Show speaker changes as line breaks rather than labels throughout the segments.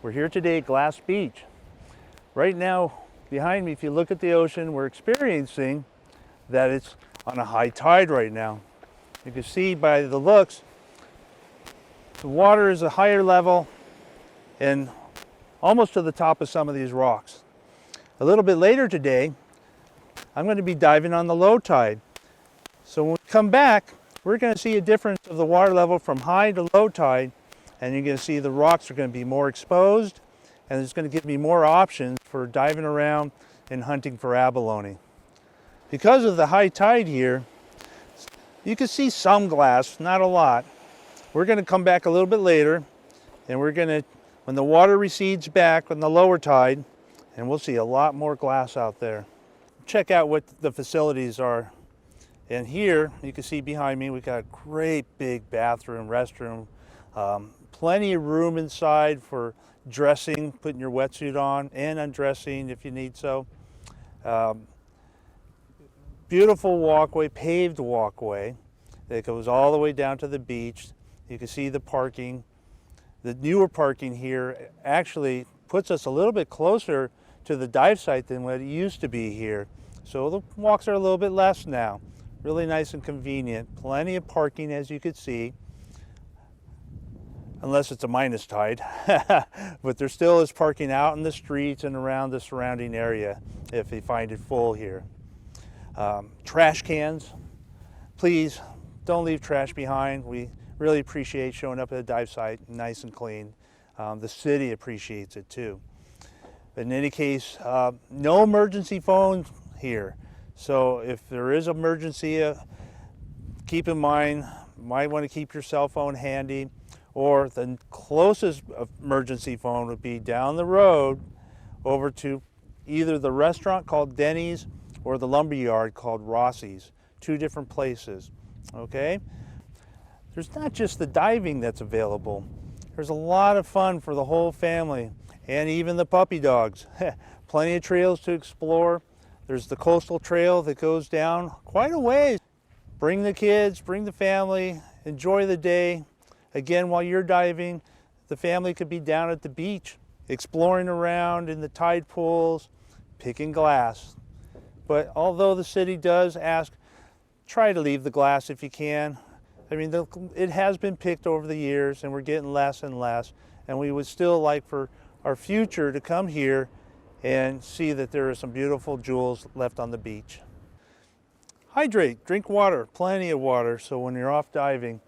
We're here today at Glass Beach. Right now, behind me, if you look at the ocean, we're experiencing that it's on a high tide right now. You can see by the looks, the water is a higher level and almost to the top of some of these rocks. A little bit later today, I'm going to be diving on the low tide. So when we come back, we're going to see a difference of the water level from high to low tide, and you're going to see the rocks are going to be more exposed, and it's going to give me more options for diving around and hunting for abalone. Because of the high tide here, you can see some glass, not a lot. We're going to come back a little bit later, and we're going to, when the water recedes back on the lower tide, and we'll see a lot more glass out there. Check out what the facilities are. And here, you can see behind me, we've got a great big bathroom, restroom, plenty of room inside for dressing, putting your wetsuit on, and undressing if you need so. Beautiful walkway, paved walkway that goes all the way down to the beach. You can see the parking. The newer parking here actually puts us a little bit closer to the dive site than what it used to be here. So the walks are a little bit less now. Really nice and convenient. Plenty of parking, as you can see. Unless it's a minus tide, but there still is parking out in the streets and around the surrounding area if you find it full here. Trash cans, please don't leave trash behind. We really appreciate showing up at the dive site nice and clean. The city appreciates it too. But in any case, no emergency phones here. So if there is an emergency, keep in mind, might want to keep your cell phone handy. Or the closest emergency phone would be down the road over to either the restaurant called Denny's or the lumberyard called Rossi's. Two different places, okay? There's not just the diving that's available. There's a lot of fun for the whole family and even the puppy dogs. Plenty of trails to explore. There's the coastal trail that goes down quite a ways. Bring the kids, bring the family, enjoy the day. Again, while you're diving, the family could be down at the beach, exploring around in the tide pools, picking glass. But although the city does ask, try to leave the glass if you can. I mean, it has been picked over the years and we're getting less and less. And we would still like for our future to come here and see that there are some beautiful jewels left on the beach. Hydrate, drink water, plenty of water, so when you're off diving,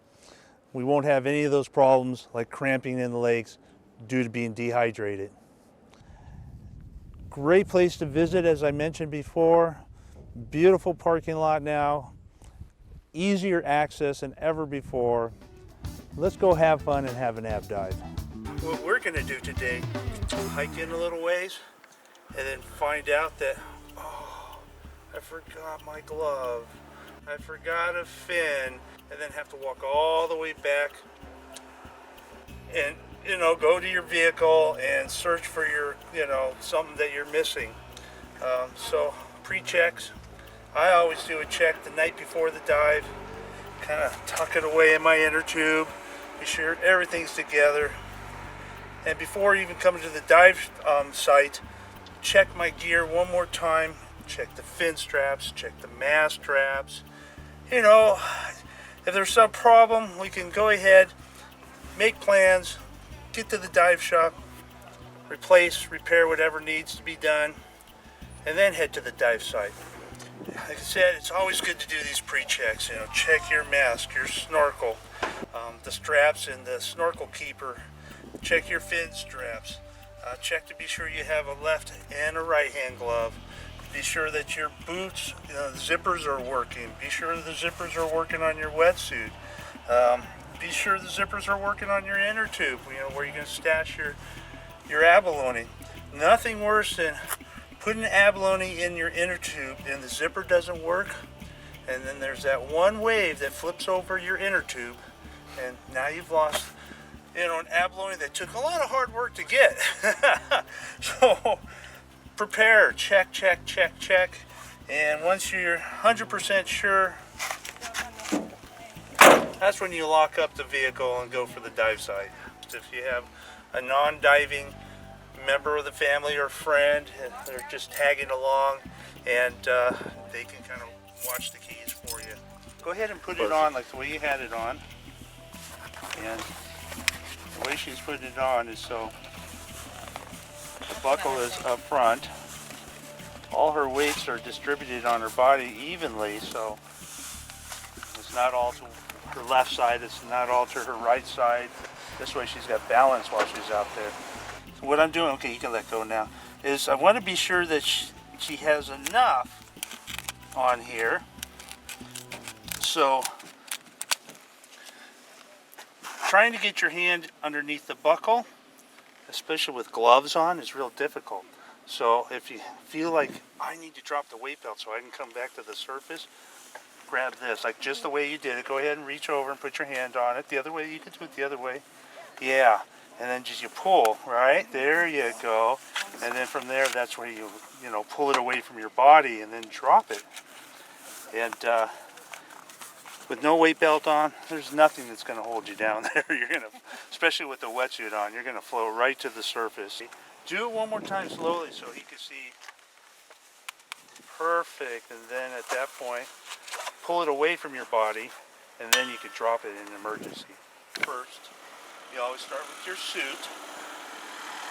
we won't have any of those problems like cramping in the legs due to being dehydrated. Great place to visit, as I mentioned before. Beautiful parking lot now. Easier access than ever before. Let's go have fun and have an ab dive. What we're going to do today, hike in a little ways and then find out that, oh, I forgot my glove. I forgot a fin, and then have to walk all the way back and, go to your vehicle and search for your, something that you're missing. So pre-checks, I always do a check the night before the dive, kind of tuck it away in my inner tube, be sure everything's together. And before even coming to the dive site, check my gear one more time, check the fin straps, check the mast straps. If there's some problem, we can go ahead, make plans, get to the dive shop, repair whatever needs to be done, and then head to the dive site. Like I said, it's always good to do these pre-checks. Check your mask, your snorkel, the straps and the snorkel keeper. Check your fin straps. Check to be sure you have a left and a right hand glove. Be sure that your boots, the zippers are working. Be sure the zippers are working on your wetsuit. Be sure the zippers are working on your inner tube, where you're going to stash your abalone. Nothing worse than putting abalone in your inner tube and the zipper doesn't work, and then there's that one wave that flips over your inner tube, and now you've lost an abalone that took a lot of hard work to get. So prepare, check, and once you're 100% sure, that's when you lock up the vehicle and go for the dive site. If you have a non-diving member of the family or friend. They're just tagging along, and they can kind of watch the keys for you. Go ahead and put it on like the way you had it on. And the way she's putting it on is so the buckle is up front. All her weights are distributed on her body evenly, so it's not all to her left side, it's not all to her right side. This way she's got balance while she's out there. So what I'm doing, okay, you can let go now, is I want to be sure that she has enough on here. So trying to get your hand underneath the buckle, especially with gloves on, is real difficult. So if you feel like I need to drop the weight belt so I can come back to the surface, grab this, like just the way you did it. Go ahead and reach over and put your hand on it. The other way, you can do it the other way. Yeah, and then just you pull, right? There you go. And then from there, that's where you pull it away from your body and then drop it. And with no weight belt on, there's nothing that's going to hold you down there. You're going to, especially with the wetsuit on, you're going to flow right to the surface. Do it one more time slowly so you can see. Perfect. And then at that point, pull it away from your body, and then you can drop it in an emergency. First, you always start with your suit.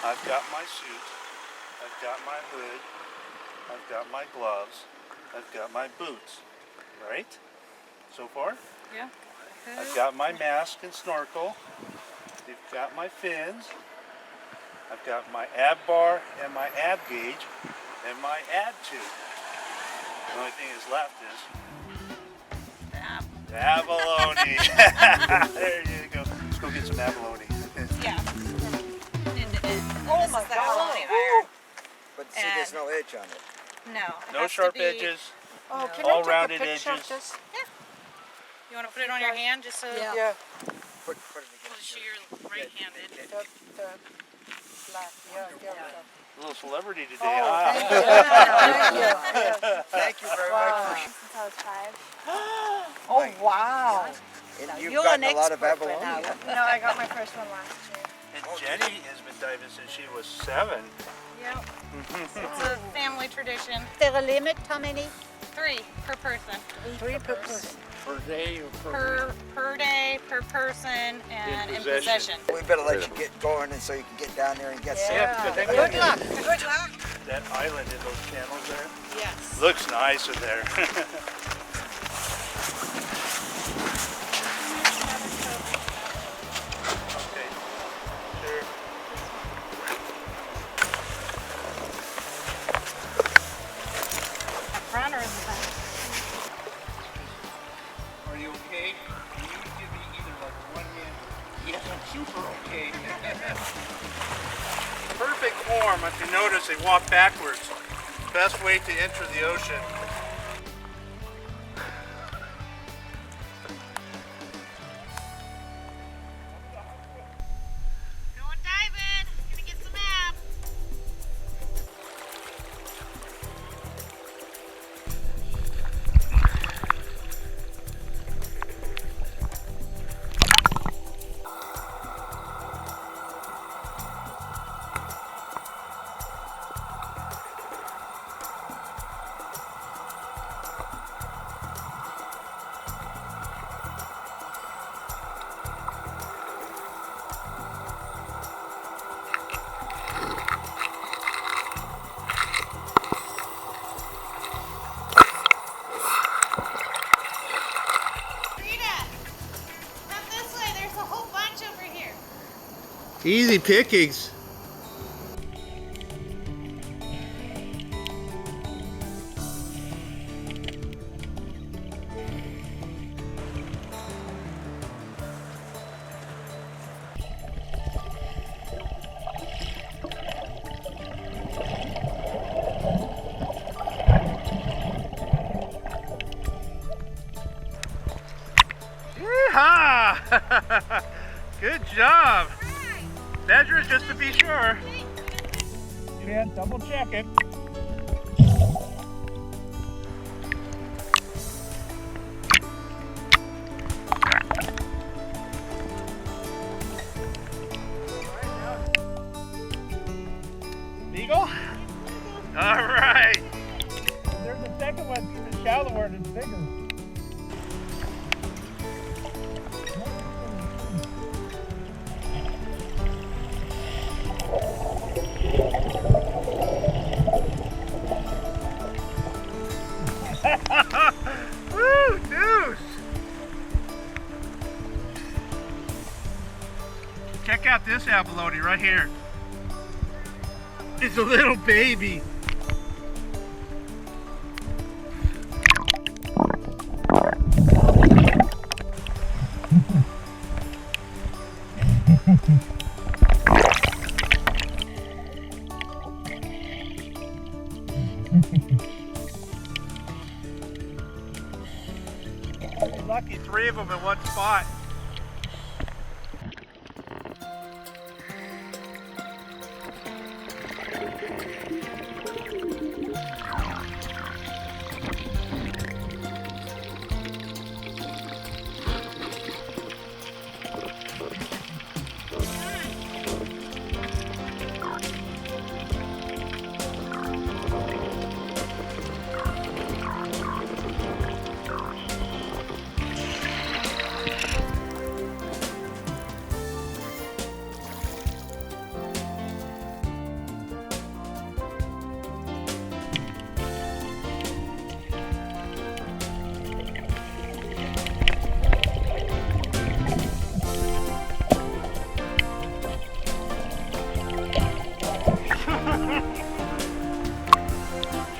I've got my suit. I've got my hood. I've got my gloves. I've got my boots. Right? So far?
Yeah.
I've got my mask and snorkel. You've got my fins. I've got my ab bar and my ab gauge and my ab tube. The only thing that's left is the abalone. There you go. Let's go get some abalone.
Yeah.
Oh my God.
But see, there's no edge on it.
No.
No sharp edges.
Oh, can
All
I take
rounded
a picture
edges.
of this?
You want to put it on your hand just so
Yeah.
Put it against
so you're right-handed?
The black. Yeah.
A little celebrity today,
Oh,
huh?
thank you.
Thank you very much
Since I was 5.
Oh, wow.
for. You've
You're
gotten
an
a lot of
expert
abalone.
now.
No, I got my first one last year.
And Jenny has been diving since she was 7.
Yep. It's a family tradition.
Is there a limit? How many?
3 per person.
3 per person.
Per day or
Per day, per person, and in
possession.
possession.
We better let you get going and so you can get down there and get some.
Yeah, because
Good luck. Good luck.
That island in those channels there
Yes.
looks nice in there. Okay. Sure.
Up front or in the back?
Are you okay? Can you give me either like one hand? Yes, I'm super okay. Perfect form. If you notice, they walk backwards. Best way to enter the ocean.
Going diving. Gonna get some ab. Kreada, come this way. There's a whole bunch over here.
Easy pickings. Yeehaw! Good job. Measure it just to be sure. And double check it. All right. There's a second one, even shallower and it's bigger. Woo, deuce! Check out this abalone right here. It's a little baby. Lucky, 3 of them in one spot.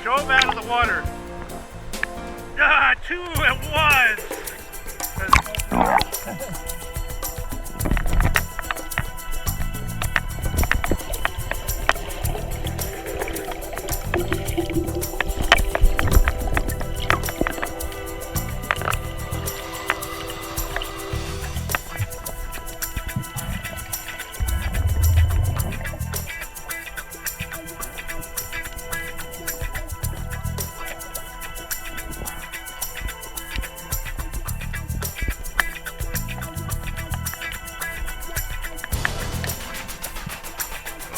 Show them out of the water. Ah, 2 at once.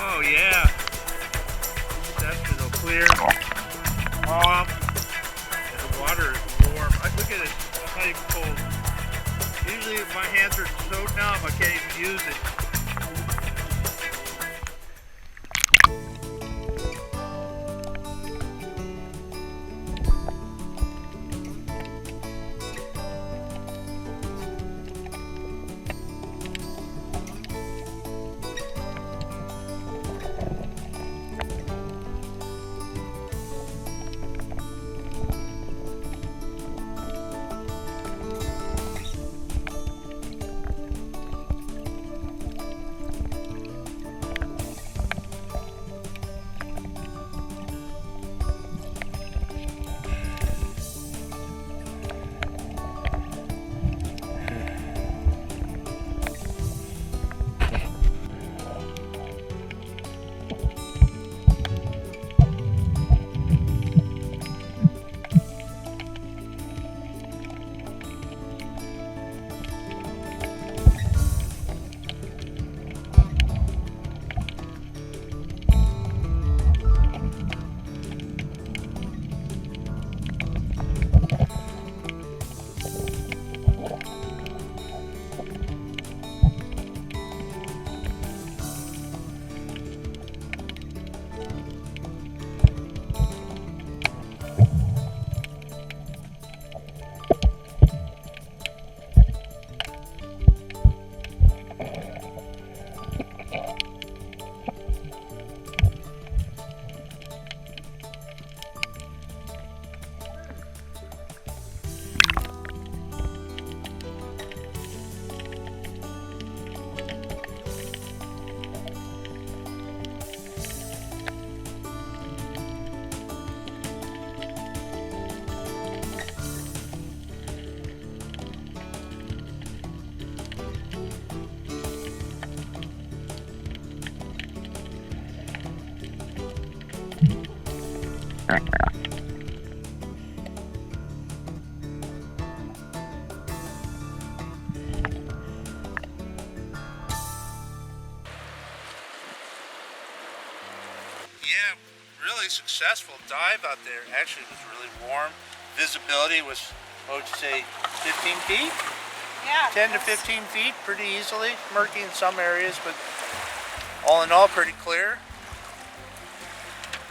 Oh yeah, that's still clear. And the water is warm. Look at it, it's not even cold. Usually my hands are so numb I can't even use it. Yeah, really successful dive out there. Actually, it was really warm. Visibility was, what would you say, 15 feet?
Yeah.
10 to 15 feet, pretty easily. Murky in some areas, but all in all, pretty clear.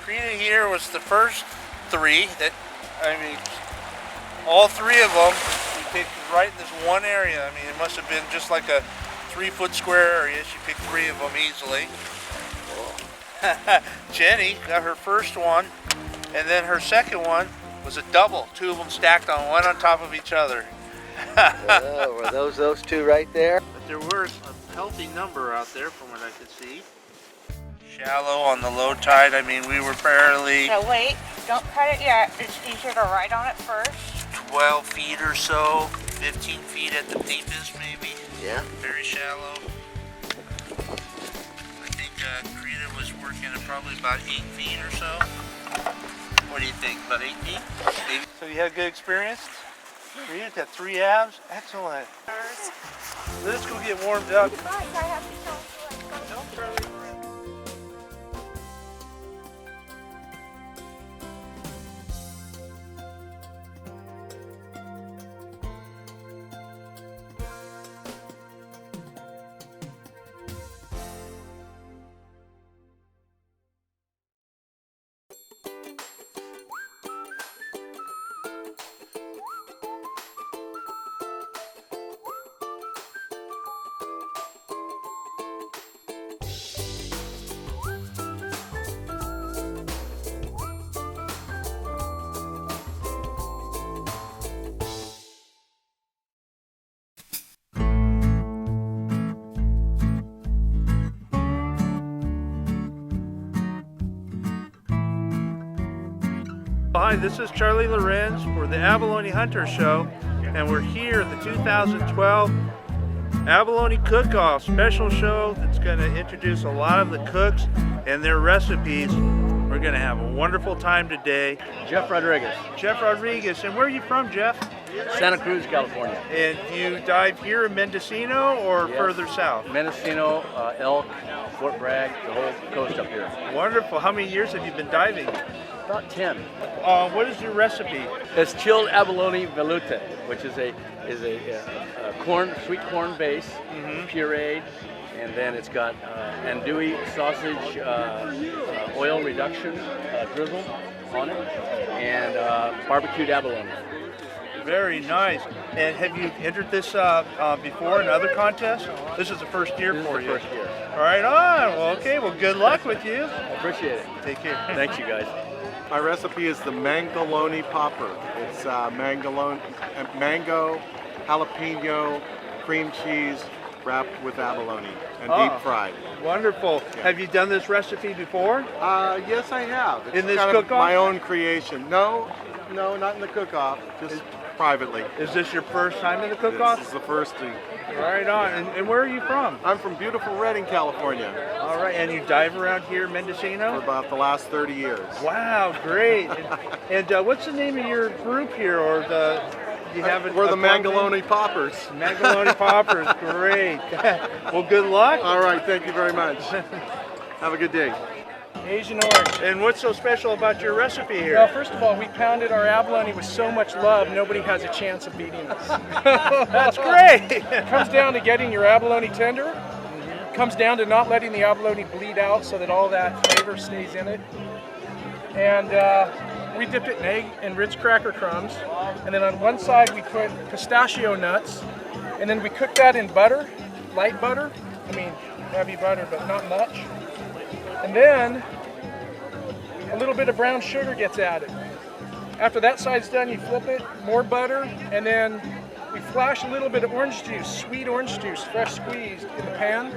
Kreada here was the first three that, I mean, all three of them we picked right in this one area. I mean, it must have been just like a 3-foot square area. She picked three of them easily. Jenny got her first one, and then her second one was a double. Two of them stacked on one on top of each other.
Were those two right there?
But there were a healthy number out there from what I could see. Shallow on the low tide. I mean, we were barely
So wait, don't cut it yet. It's easier to ride on it first.
12 feet or so, 15 feet at the deepest maybe.
Yeah.
Very shallow. I think Kreada was working at probably about 8 feet or so. What do you think, about 8 feet? Maybe. So you had a good experience? Kreada got 3 abs? Excellent. Let's go get warmed up. Hi, this is Charlie Lorenz for the Abalone Hunter Show, and we're here at the 2012 Abalone Cook-Off special show that's going to introduce a lot of the cooks and their recipes. We're going to have a wonderful time today.
Jeff Rodriguez,
Jeff Rodriguez, and where are you from, Jeff?
Santa Cruz, California.
And you dive here in Mendocino or
Yes.
further south?
Mendocino, Elk, Fort Bragg, the whole coast up here.
Wonderful. How many years have you been diving?
About 10.
What is your recipe?
It's chilled abalone veloute, which is a sweet corn base, pureed, and then it's got andouille sausage oil reduction drizzle on it, and barbecued abalone.
Very nice. And have you entered this before in other contests? This is the first year
This is
for
the
you.
first year.
All right, on. Well, okay. Well, good luck with you.
Appreciate it.
Take care.
Thanks, you guys.
My recipe is the mangalone popper. It's mango, jalapeno, cream cheese wrapped with abalone and deep fried.
Wonderful. Have you done this recipe before?
Yes, I have. It's
In this
kind of
cook-off?
my own creation. No, not in the cook-off. Just privately.
Is this your first time in the cook-off?
This is the first thing.
Right on. And where are you from?
I'm from beautiful Redding, California,
All right. And you dive around here in
for
Mendocino?
about the last 30 years.
Wow, great. And what's the name of your group here, or do you have it?
We're the Mangalone Poppers.
Mangalone Poppers. Great. Well, good luck.
All right, thank you very much. Have a good day.
Asian orange.
And what's so special about your recipe here?
Well, first of all, we pounded our abalone with so much love, nobody has a chance of beating us.
That's great.
It comes down to getting your abalone tender. It comes down to not letting the abalone bleed out so that all that flavor stays in it. And we dipped it in egg and Ritz cracker crumbs. And then on one side we put pistachio nuts. And then we cook that in butter, light butter. I mean, heavy butter, but not much. And then a little bit of brown sugar gets added. After that side's done, you flip it, more butter, and then we flash a little bit of orange juice, sweet orange juice, fresh squeezed in the pan,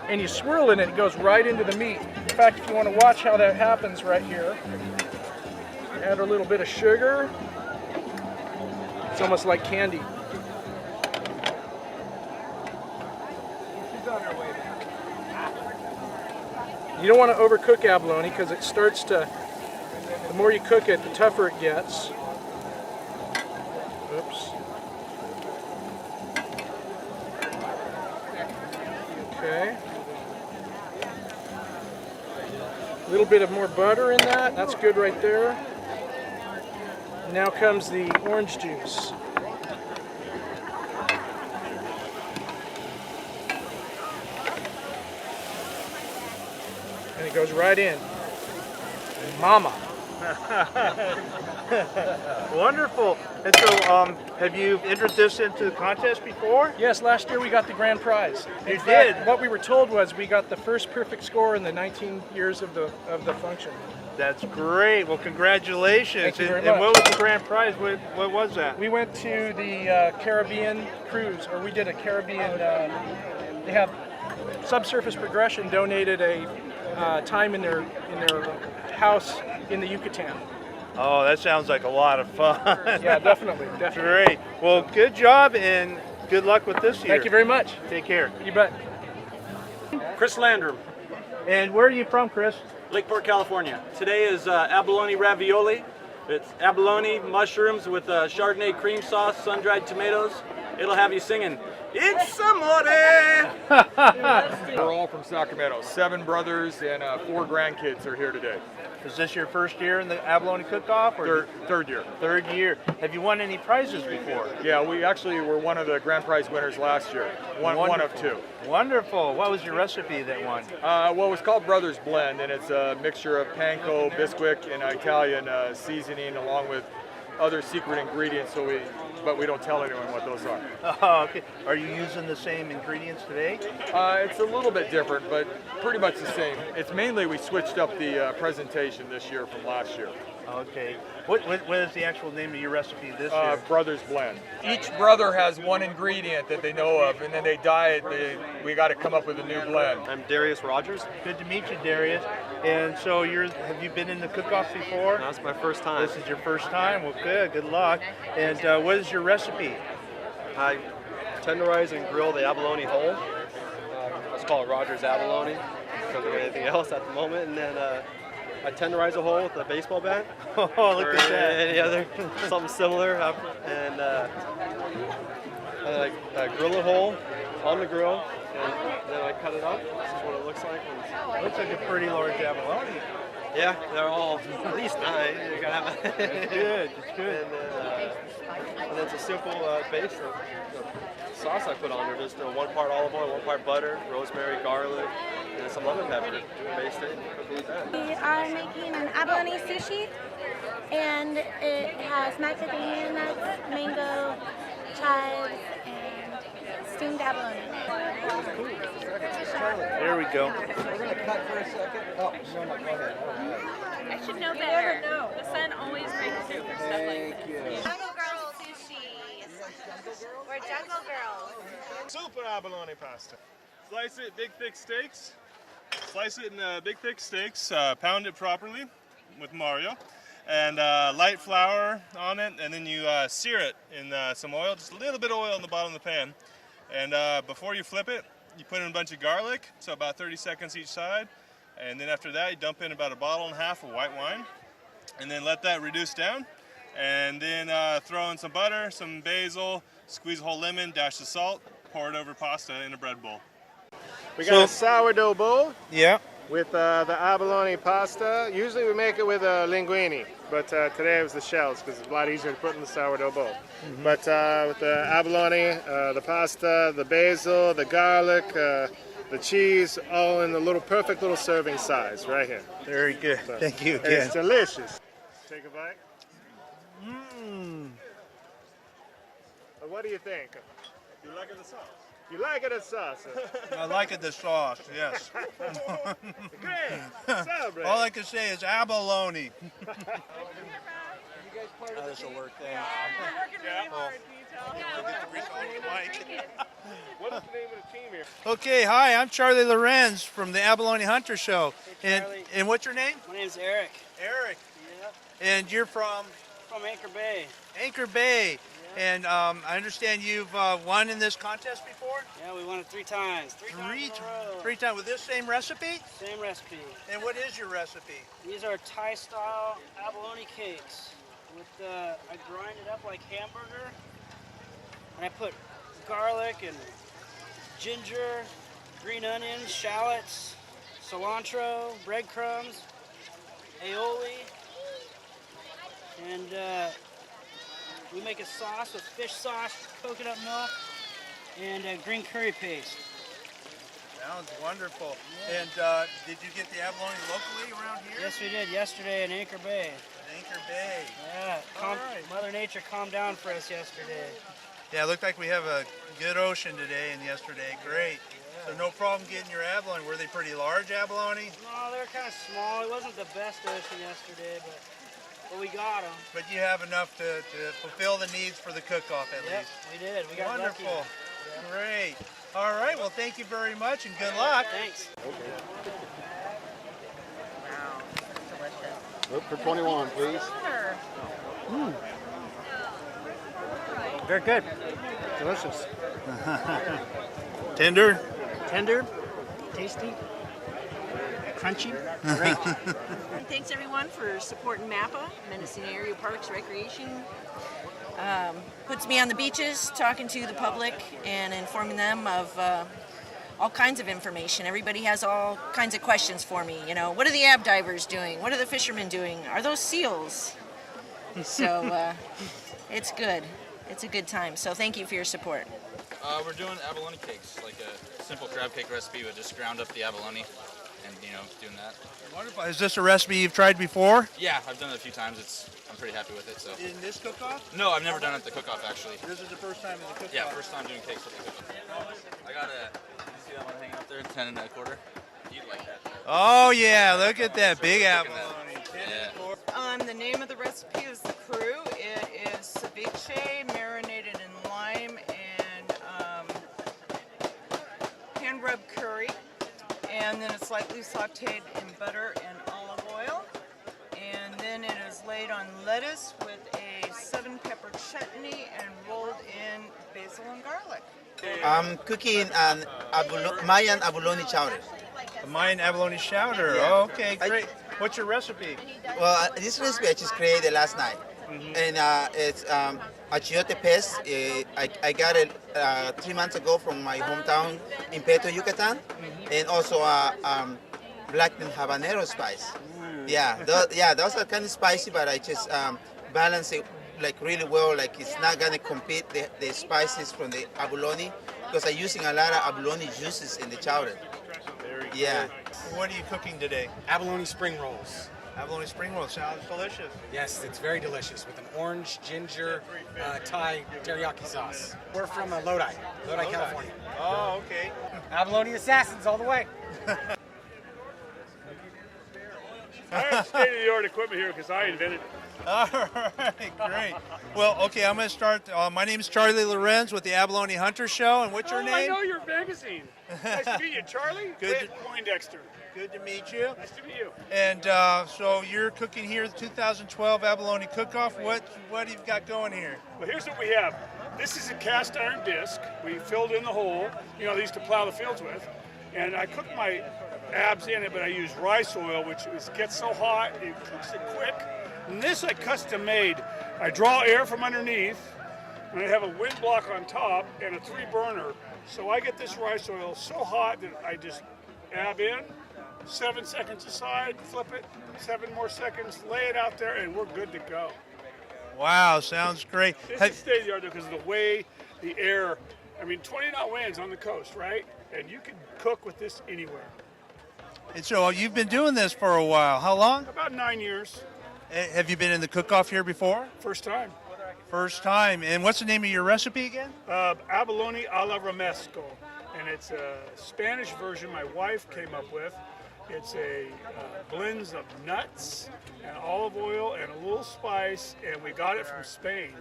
and you swirl it and it goes right into the meat. In fact, if you want to watch how that happens right here, add a little bit of sugar. It's almost like candy. You don't want to overcook abalone because it starts to, the more you cook it, the tougher it gets. Oops. Okay. A little bit of more butter in that. That's good right there. Now comes the orange juice. And it goes right in. Mama.
Wonderful. And so, have you entered this into the contest before?
Yes, last year we got the grand prize.
You
In fact,
did?
what we were told was we got the first perfect score in the 19 years of the function.
That's great. Well, congratulations.
Thank you very
And what
much.
was the grand prize? What was that?
We went to the Caribbean cruise, or we did a Caribbean. They have Subsurface Progression donated a time in their house in the Yucatan.
Oh, that sounds like a lot of fun.
Yeah, definitely.
Great. Well, good job and good luck with this year.
Thank you very much.
Take care.
You bet.
Chris Landrum,
And where are you from, Chris?
Lakeport, California. Today is abalone ravioli. It's abalone mushrooms with Chardonnay cream sauce, sun-dried tomatoes. It'll have you singing, "It's somebody!"
We're all from Sacramento. 7 brothers and 4 grandkids are here today.
Is this your first year in the Abalone Cook-Off? Or
Third year.
Third year. Have you won any prizes before?
Yeah, we actually were one of the grand prize winners last year. One of 2.
Wonderful. What was your recipe that won?
Well, it's called Brothers Blend, and it's a mixture of panko, Bisquick, and Italian seasoning, along with other secret ingredients. But we don't tell anyone what those are.
Oh, okay. Are you using the same ingredients today?
It's a little bit different, but pretty much the same. It's mainly we switched up the presentation this year from last year.
Okay. What is the actual name of your recipe this year?
Brothers Blend. Each brother has one ingredient that they know of, and then they die. We got to come up with a new blend.
I'm Darius Rogers.
Good to meet you, Darius. And so have you been in the cook-off before?
That's my first time.
This is your first time? Well, good luck. And what is your recipe?
I tenderize and grill the abalone whole. Let's call it Rogers abalone because of anything else at the moment. And then I tenderize a whole with a baseball bat.
Oh, look
or
at that.
any other, something similar. And I grill it whole on the grill. And then I cut it up. This is what it looks like.
Looks like a pretty large abalone.
Yeah, they're all at least 9. You gotta have
It's good. It's good.
And then it's a simple base of sauce I put on there. Just 1 part olive oil, 1 part butter, rosemary, garlic, and some lemon pepper. Baste it and cook it with that.
We are making an abalone sushi, and it has macadamia nuts, mango, chives, and steamed abalone.
There we go.
I should know better. The sun always breaks through for stuff like this. Jungle Girl sushi. We're Jungle Girls.
Super abalone pasta. Slice it big thick steaks. Slice it in big thick steaks. Pound it properly with Mario, and light flour on it, and then you sear it in some oil, just a little bit of oil in the bottom of the pan. And before you flip it, you put in a bunch of garlic, so about 30 seconds each side. And then after that, you dump in about 1.5 bottles of white wine, and then let that reduce down. And then throw in some butter, some basil, squeeze a whole lemon, dash the salt, pour it over pasta in a bread bowl.
We got a sourdough bowl.
Yeah.
With the abalone pasta. Usually we make it with linguine, but today it was the shells because it's a lot easier to put in the sourdough bowl. But with the abalone, the pasta, the basil, the garlic, the cheese, all in the perfect little serving size right here.
Very good.
So,
Thank you again.
It's delicious. Take a bite. What do you think?
You like the sauce?
You like it, the sauce?
I like it, the sauce, yes.
Great. Celebrate.
All I can say is abalone.
This will work.
We're working really hard, can you tell?
What is the name of the team here?
Okay, hi, I'm Charlie Lorenz from the Abalone Hunter Show. And what's your name?
My name's Eric.
Eric.
Yep.
And you're from?
From Anchor Bay.
Anchor Bay. And I understand you've won in this contest before?
Yeah, we won it 3 times. Three
times with this same recipe?
Same recipe.
And what is your recipe?
These are Thai-style abalone cakes. I grind it up like hamburger, and I put garlic and ginger, green onions, shallots, cilantro, breadcrumbs, aioli, and we make a sauce with fish sauce, coconut milk, and green curry paste.
Sounds wonderful. And did you get the abalone locally around here?
Yes, we did yesterday in Anchor Bay.
Anchor Bay.
Yeah,
All right.
Mother Nature calmed down for us yesterday.
Yeah, it looked like we have a good ocean today and yesterday. Great. So no problem getting your abalone. Were they pretty large abalone?
No, they were kind of small. It wasn't the best ocean yesterday, but we got them.
But you have enough to fulfill the needs for the cook-off at least.
We did. We got
Wonderful.
lucky.
Great. All right. Well, thank you very much and good luck.
Thanks.
Look for 21, please.
Very good. Delicious.
Tender?
Tender, tasty, crunchy, great.
And thanks everyone for supporting MAPA, Mendocino Area Parks Recreation. Puts me on the beaches talking to the public and informing them of all kinds of information. Everybody has all kinds of questions for me. You know, what are the ab divers doing? What are the fishermen doing? Are those seals? So it's good. It's a good time. So thank you for your support.
We're doing abalone cakes, like a simple crab cake recipe with just ground up the abalone and, doing that.
Wonderful. Is this a recipe you've tried before?
Yeah, I've done it a few times. I'm pretty happy with it. So.
In this cook-off?
No, I've never done it at the cook-off, actually.
This is the first time in the cook-off?
Yeah, first time doing cakes at the cook-off. I got you see that one hanging up there, 10 1/4? You'd like that.
Oh, yeah. Look at that big abalone.
The name of the recipe is the Crew. It is ceviche marinated in lime and hand-rubbed curry, and then it's lightly sautéed in butter and olive oil, and then it is laid on lettuce with a 7-pepper chutney and rolled in basil and garlic.
I'm cooking an Mayan abalone chowder.
A Mayan abalone chowder.
Yeah.
Oh, okay, great. What's your recipe?
Well, this recipe I just created last night. And it's achiote paste. I got it 3 months ago from my hometown in Peto, Yucatan. And also black and habanero spice. Yeah, those are kind of spicy, but I just balance it like really well. Like it's not gonna compete the spices from the abalone because I'm using a lot of abalone juices in the chowder. Yeah.
What are you cooking today?
Abalone spring rolls.
Abalone spring rolls sounds delicious.
Yes, it's very delicious with an orange, ginger, Thai teriyaki sauce. We're from Lodi, California.
Oh, okay.
Abalone assassins all the way.
I have state-of-the-art equipment here because I invented it.
All right, great. Well, okay, I'm going to start. My name is Charlie Lorenz with the Abalone Hunter Show, and what's your name?
I know your magazine. Nice to meet you, Charlie.
Good.
Poindexter.
Good to meet you.
Nice to meet you.
And so you're cooking here the 2012 Abalone Cook-Off. What have you got going here?
Well, here's what we have. This is a cast iron disc. We filled in the hole. They used to plow the fields with. And I cook my abs in it, but I use rice oil, which gets so hot, it cooks it quick. And this I custom made. I draw air from underneath, and I have a wind block on top and a 3-burner. So I get this rice oil so hot that I just ab in, 7 seconds aside, flip it, 7 more seconds, lay it out there, and we're good to go.
Wow, sounds great.
This is state-of-the-art because of the way the air, 20-knot winds on the coast, right? And you can cook with this anywhere.
And so you've been doing this for a while. How long?
About 9 years.
Have you been in the cook-off here before?
First time.
First time. And what's the name of your recipe again?
Abalone a la romesco. And it's a Spanish version my wife came up with. It's a blends of nuts and olive oil and a little spice, and we got it from Spain.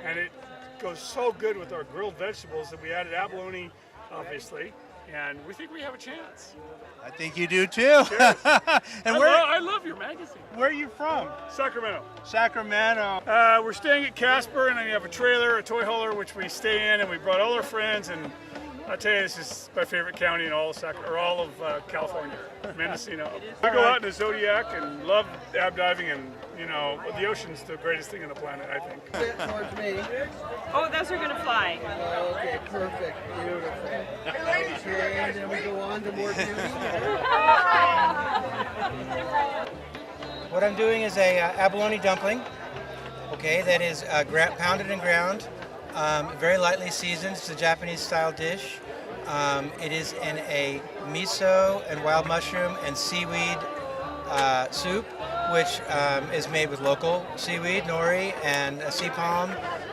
And it goes so good with our grilled vegetables that we added abalone, obviously, and we think we have a chance.
I think you do too. And
I love your magazine.
Where are you from?
Sacramento.
Sacramento.
We're staying at Casper, and then we have a trailer, a toy hauler, which we stay in, and we brought all our friends. And I tell you, this is my favorite county in all of California, Mendocino. We go out in the Zodiac and love ab diving, and the ocean's the greatest thing on the planet, I think.
Towards me.
Oh, those are gonna fly.
Okay, perfect, beautiful. Okay, and then we go on to more beauty.
What I'm doing is a abalone dumpling. Okay, that is pounded and ground, very lightly seasoned. It's a Japanese-style dish. It is in a miso and wild mushroom and seaweed soup, which is made with local seaweed, nori, and sea palm,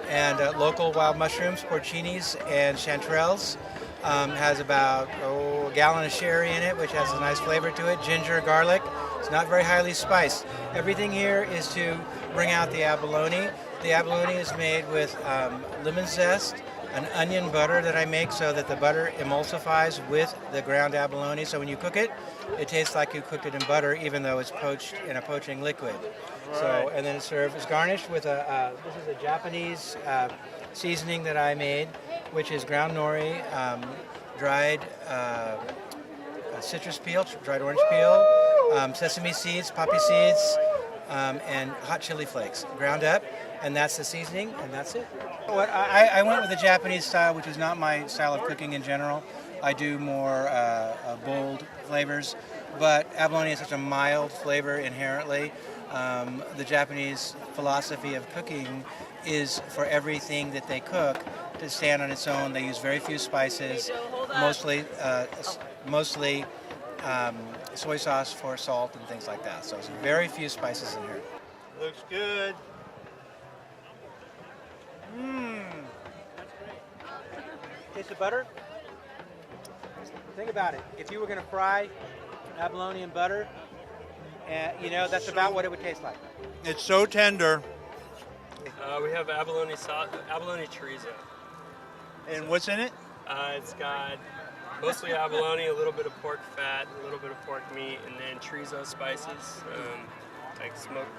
and local wild mushrooms, porcinis, and chanterelles. Has about a gallon of sherry in it, which has a nice flavor to it. Ginger, garlic. It's not very highly spiced. Everything here is to bring out the abalone. The abalone is made with lemon zest, an onion butter that I make so that the butter emulsifies with the ground abalone. So when you cook it, it tastes like you cooked it in butter, even though it's poached in a poaching liquid. Right. So, and then it's served. It's garnished with this is a Japanese seasoning that I made, which is ground nori, dried citrus peel, dried orange peel, sesame seeds, poppy seeds, and hot chili flakes, ground up, and that's the seasoning, and that's it. I went with the Japanese style, which is not my style of cooking in general. I do more bold flavors, but abalone is such a mild flavor inherently. The Japanese philosophy of cooking is for everything that they cook to stand on its own. They use very few spices, mostly soy sauce for salt and things like that. So it's very few spices in here.
Looks good.
Taste the butter? Think about it. If you were going to fry abalone in butter, that's about what it would taste like.
It's so tender.
We have abalone chorizo.
And what's in it?
It's got mostly abalone, a little bit of pork fat, a little bit of pork meat, and then chorizo spices, like smoked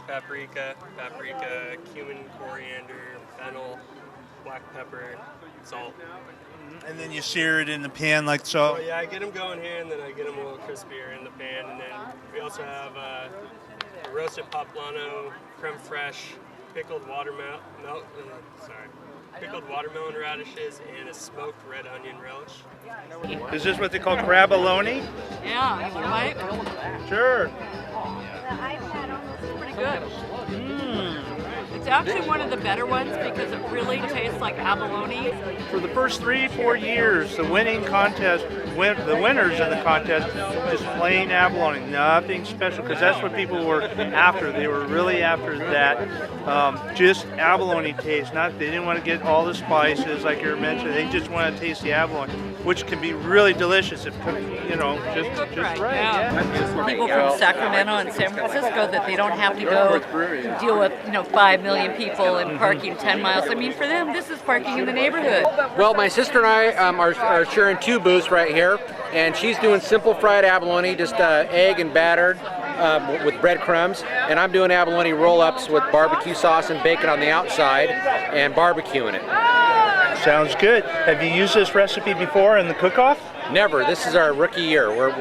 paprika, cumin, coriander, fennel, black pepper, salt.
And then you sear it in the pan like so?
Oh, yeah, I get them going here, and then I get them a little crispier in the pan. And then we also have roasted poblano, creme fraiche, pickled watermelon radishes, and a smoked red onion relish.
Is this what they call crabalone?
Yeah, you might.
Sure.
It's pretty good. It's actually one of the better ones because it really tastes like abalone.
For the first 3-4 years, the winners in the contest, just plain abalone, nothing special, because that's what people were after. They were really after that, just abalone taste. They didn't want to get all the spices like you mentioned. They just want to taste the abalone, which can be really delicious if cooked, just right.
Yeah. People from Sacramento and San Francisco that they don't have to go deal with 5 million people and parking 10 miles. I mean, for them, this is parking in the neighborhood.
Well, my sister and I are sharing 2 booths right here, and she's doing simple fried abalone, just egg and battered with breadcrumbs, and I'm doing abalone roll-ups with barbecue sauce and bacon on the outside and barbecuing it.
Sounds good. Have you used this recipe before in the cook-off?
Never. This is our rookie year. We're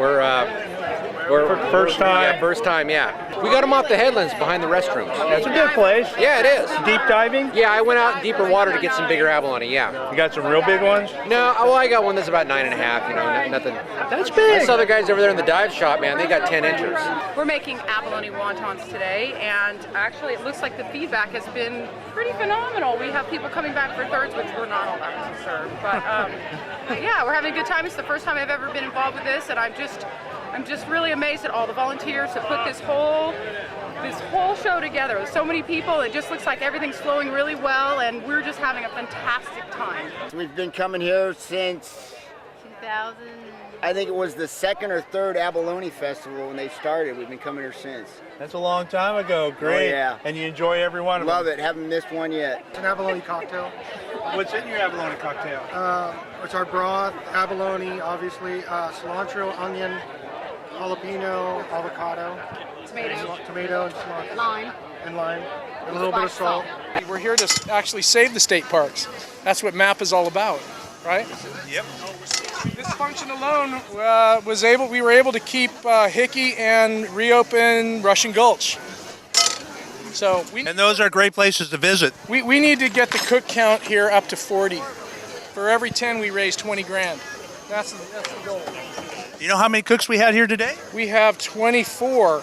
first time?
Yeah, first time, yeah. We got them off the headlands behind the restrooms.
That's a good place.
Yeah, it is.
Deep diving?
Yeah, I went out in deeper water to get some bigger abalone, yeah.
You got some real big ones?
No, well, I got one that's about 9.5, nothing.
That's big.
I saw the guys over there in the dive shop, man, they got 10 inches.
We're making abalone wontons today, and actually it looks like the feedback has been pretty phenomenal. We have people coming back for thirds, which we're not all that concerned. But yeah, we're having a good time. It's the first time I've ever been involved with this, and I'm just really amazed at all the volunteers to put this whole show together with so many people. It just looks like everything's flowing really well, and we're just having a fantastic time.
We've been coming here since
2000.
I think it was the 2nd or 3rd Abalone Festival when they started. We've been coming here since.
That's a long time ago. Great.
Oh, yeah.
And you enjoy every one of them?
Love it. Haven't missed one yet.
It's an abalone cocktail.
What's in your abalone cocktail?
It's our broth, abalone, obviously, cilantro, onion, jalapeno, avocado, tomato and cilantro.
Lime.
And lime. And a little bit of salt.
We're here to actually save the state parks. That's what MAP is all about, right?
Yep.
This function alone we were able to keep Hickey and reopen Russian Gulch. So
and those are great places to visit.
We need to get the cook count here up to 40. For every 10, we raise 20 grand. That's the goal.
You know how many cooks we had here today?
We have 24